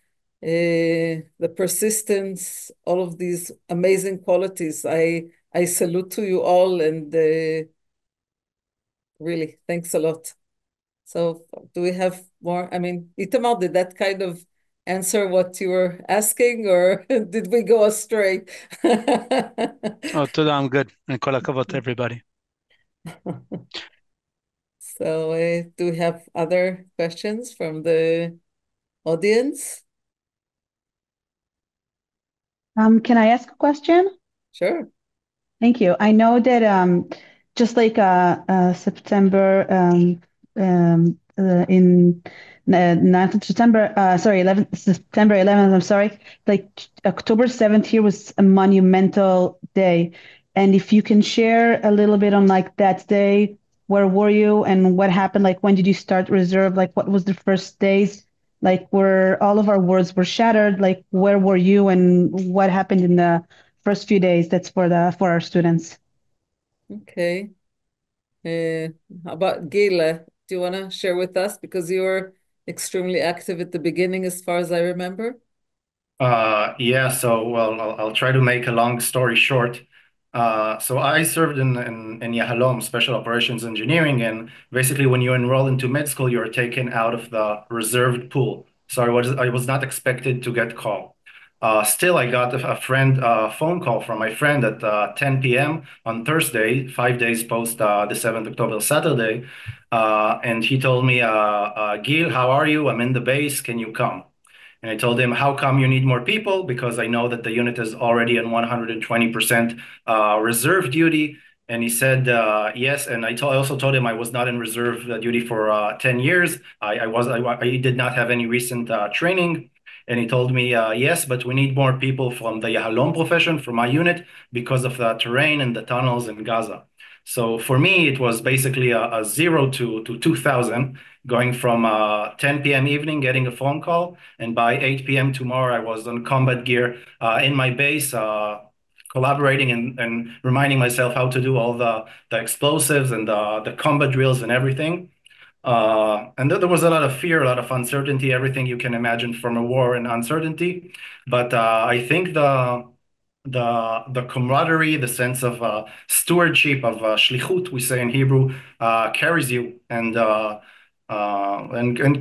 the persistence, all of these amazing qualities. I salute to you all, and really, thanks a lot. So do we have more? I mean, Itamar, did that kind of answer what you were asking, or did we go astray? Oh, תודה, I'm good. And כל הכבוד to everybody. So do we have other questions from the audience? Can I ask a question? Sure. Thank you. I know that just like September in 9th of September, sorry, 11th, September 11th, I'm sorry, like October 7th here was a monumental day. And if you can share a little bit on like that day, where were you and what happened? Like when did you start reserve? Like what was the first days? Like where all of our words were shattered, like where were you and what happened in the first few days? That's for our students. Okay. How about Gila? Do you want to share with us? Because you were extremely active at the beginning, as far as I remember. Yeah, so well, I'll try to make a long story short. So I served in Yahalom, Special Operations Engineering, and basically when you enroll into med school, you're taken out of the reserved pool. So I was not expected to get called. Still, I got a phone call from my friend at 10 p.m. on Thursday, 5 days post the 7th October Saturday, and he told me, Gil, how are you? I'm in the base. Can you come? And I told him, how come you need more people? Because I know that the unit is already on 120% reserve duty. And he said, yes. And I also told him I was not in reserve duty for 10 years. I did not have any recent training. And he told me, yes, but we need more people from the Yahalom profession, from my unit, because of the terrain and the tunnels in Gaza. So for me, it was basically a 0 to 2,000, going from 10 p.m. evening, getting a phone call, and by 8 p.m. tomorrow, I was on combat gear in my base, collaborating and reminding myself how to do all the explosives and the combat drills and everything. And there was a lot of fear, a lot of uncertainty, everything you can imagine from a war and uncertainty. But I think the camaraderie, the sense of stewardship, of shlichut, we say in Hebrew, carries you, and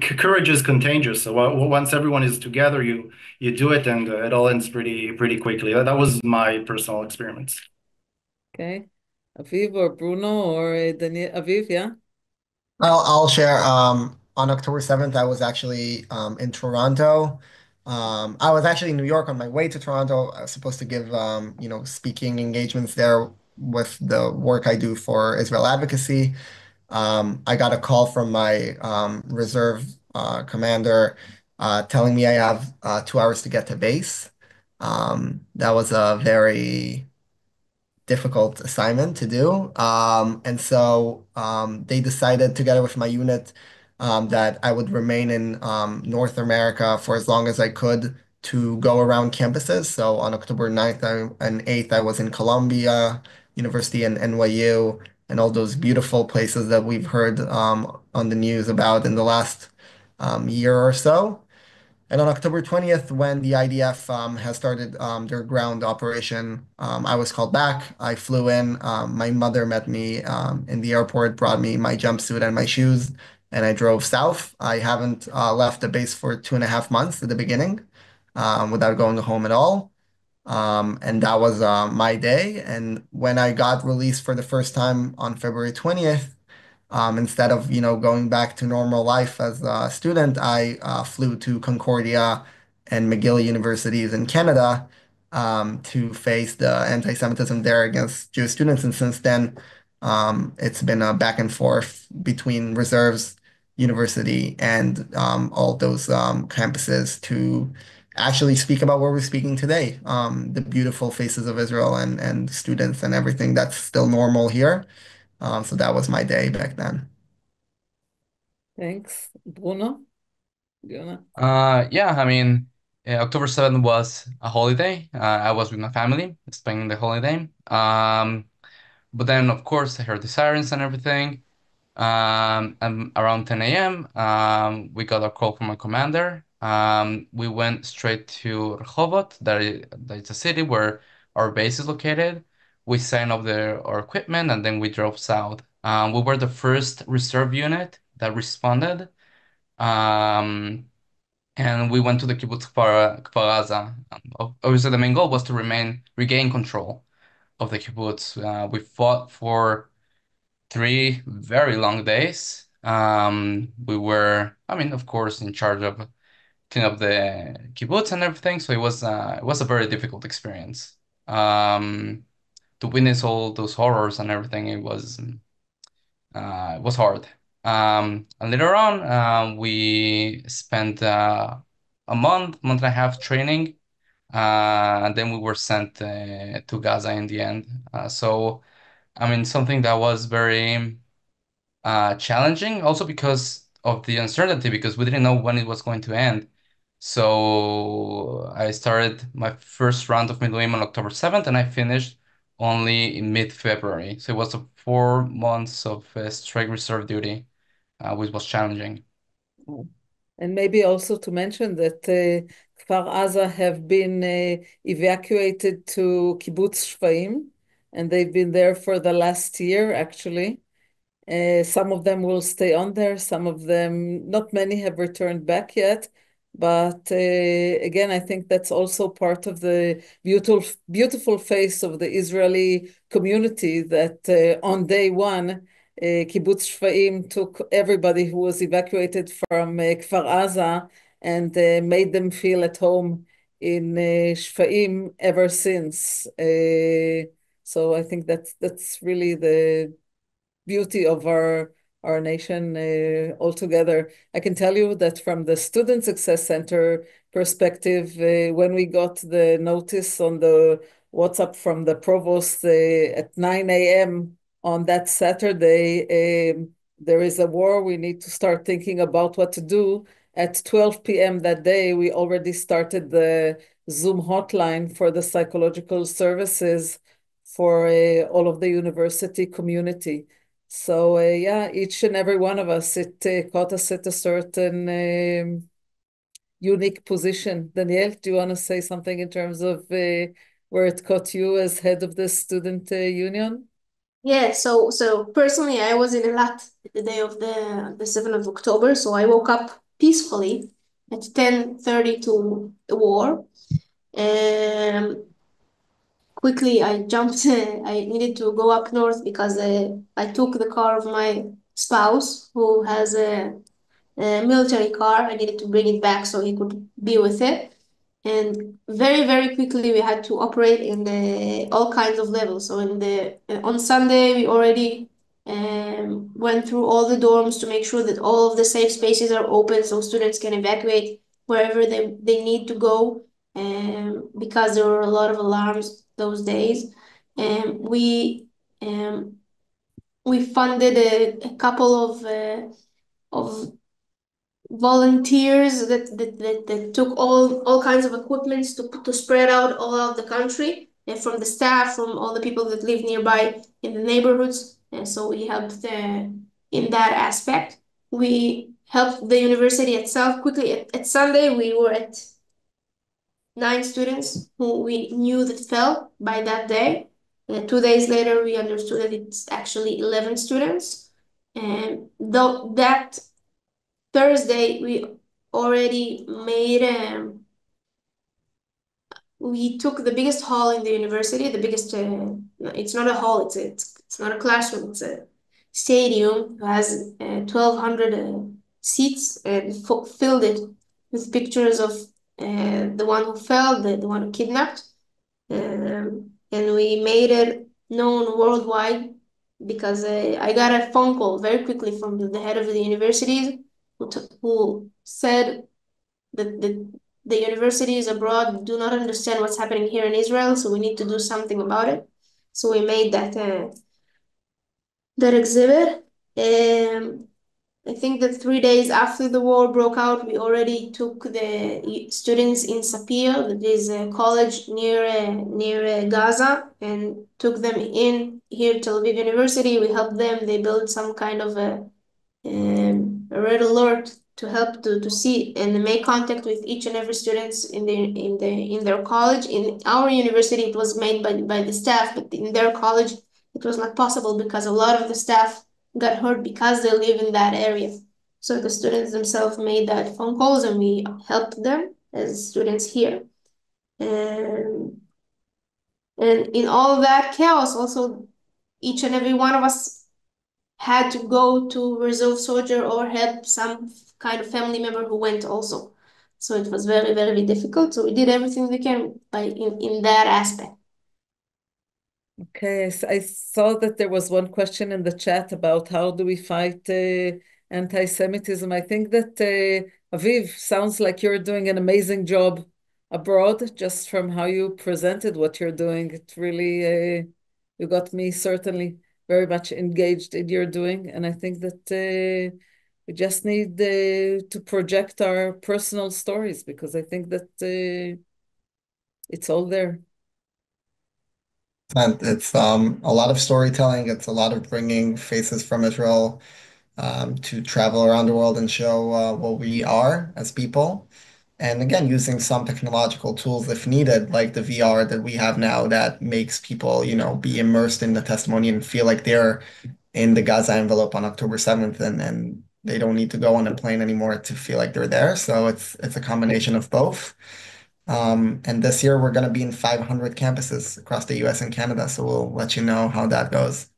courage is contagious. So once everyone is together, you do it, and it all ends pretty quickly. That was my personal experience. Okay. Aviv or Bruno or Daniel? Aviv, yeah? I'll share. On October 7th, I was actually in Toronto. I was actually in New York on my way to Toronto. I was supposed to give speaking engagements there with the work I do for Israel advocacy. I got a call from my reserve commander telling me I have 2 hours to get to base. That was a very difficult assignment to do. And so they decided together with my unit that I would remain in North America for as long as I could to go around campuses. So on October 9th and 8th, I was in Columbia University and NYU and all those beautiful places that we've heard on the news about in the last year or so. And on October 20th, when the IDF has started their ground operation, I was called back. I flew in. My mother met me in the airport, brought me my jumpsuit and my shoes, and I drove south. I haven't left the base for 2.5 months at the beginning without going home at all. And that was my day. And when I got released for the first time on February 20th, instead of, going back to normal life as a student, I flew to Concordia and McGill universities in Canada to face the anti-Semitism there against Jewish students. And since then, it's been a back and forth between reserves, university, and all those campuses to actually speak about what we're speaking today, the beautiful faces of Israel and students and everything that's still normal here. So that was my day back then. Thanks. Bruno, do you wanna? Yeah, I mean, October 7th was a holiday. I was with my family, spending the holiday. But then, of course, I heard the sirens and everything. And around 10 a.m., we got a call from my commander. We went straight to Rehovot, that is a city where our base is located. We signed up our equipment and then we drove south. We were the first reserve unit that responded. Um, and we went to the kibbutz Kfar Aza. Obviously, the main goal was to regain control of the kibbutz. We fought for 3 very long days. I mean, of course, in charge of clean up the kibbutz and everything. So it was a very difficult experience. To witness all those horrors and everything, it was hard. And later on, we spent a month and a half training, and then we were sent to Gaza in the end. So, I mean, something that was very challenging, also because of the uncertainty, because we didn't know when it was going to end. So I started my first round of Miluim on October 7th, and I finished only in mid-February. So it was 4 months of straight reserve duty, which was challenging. And maybe also to mention that Kfar Aza have been evacuated to Kibbutz Shfaim, and they've been there for the last year, actually. Some of them will stay on there. Some of them, not many have returned back yet. But again, I think that's also part of the beautiful face of the Israeli community that on day one, Kibbutz Shfaim took everybody who was evacuated from Kfar Aza and made them feel at home in Shfaim ever since. So I think that's really the beauty of our nation altogether. I can tell you that from the Student Success Center perspective, when we got the notice on the WhatsApp from the provost at 9 a.m. on that Saturday, there is a war, we need to start thinking about what to do. At 12 p.m. that day, we already started the Zoom hotline for the psychological services for all of the university community. So yeah, each and every one of us, it caught us at a certain unique position. Danielle, do you want to say something in terms of where it caught you as head of the student union? Yeah, so personally, I was in Eilat the day of the 7th of October. So I woke up peacefully at 10:30 to the war. Quickly, I jumped. I needed to go up north because I took the car of my spouse, who has a military car. I needed to bring it back so he could be with it. And very, very quickly, we had to operate in all kinds of levels. So on Sunday, we already went through all the dorms to make sure that all of the safe spaces are open so students can evacuate wherever they need to go, because there were a lot of alarms those days. Um, we funded a couple of volunteers that took all kinds of equipments to spread out all out the country, and from the staff, from all the people that live nearby in the neighborhoods. And so we helped in that aspect. We helped the university itself quickly. At Sunday, we were at 9 students who we knew that fell by that day. 2 days later, we understood that it's actually 11 students. And though that Thursday, we already made we took the biggest hall in the university, the biggest, it's not a hall, it's not a classroom, it's a stadium. It has 1,200 seats, and filled it with pictures of the one who fell, the one who kidnapped. And we made it known worldwide because I got a phone call very quickly from the head of the universities, who said that the universities abroad do not understand what's happening here in Israel, so we need to do something about it. So we made that exhibit. I think that 3 days after the war broke out, we already took the students in Sapir, that is a college near Gaza, and took them in here to Tel Aviv University. We helped them. They built some kind of a red alert to help to see and make contact with each and every students in their college. In our university, it was made by the staff, but in their college, it was not possible because a lot of the staff got hurt because they live in that area. So the students themselves made that phone calls and we helped them as students here. And in all that chaos, also each and every one of us had to go to reserve soldier or help some kind of family member who went also. So it was very, very difficult. So we did everything we can in that aspect. Okay, I saw that there was one question in the chat about how do we fight anti-Semitism. I think that Aviv, sounds like you're doing an amazing job abroad, just from how you presented what you're doing. It really, you got me certainly very much engaged in your doing. And I think that we just need to project our personal stories because I think that it's all there. And it's a lot of storytelling. It's a lot of bringing faces from Israel to travel around the world and show what we are as people. And again, using some technological tools if needed, like the VR that we have now that makes people, be immersed in the testimony and feel like they're in the Gaza envelope on October 7th and they don't need to go on a plane anymore to feel like they're there. So it's a combination of both. And this year we're going to be in 500 campuses across the US and Canada. So we'll let you know how that goes.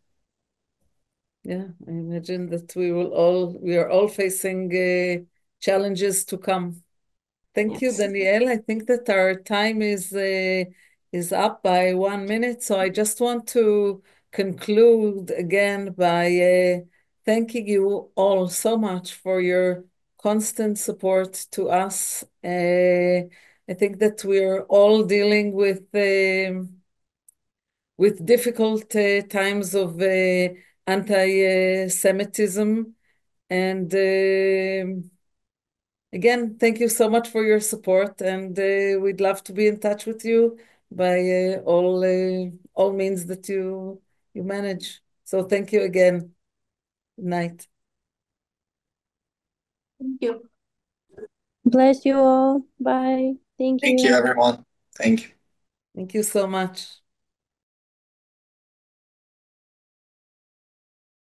Yeah, I imagine that we are all facing challenges to come. Thank you, Yes. Danielle. I think that our time is up by 1 minute. So I just want to conclude again by thanking you all so much for your constant support to us. I think that we're all dealing with difficult times of anti-Semitism. And again, thank you so much for your support, and we'd love to be in touch with you by all means that you manage. So thank you again. Good night. Thank you. Bless you all. Bye. Thank Thank you, you. everyone. Thank you. Thank you so much.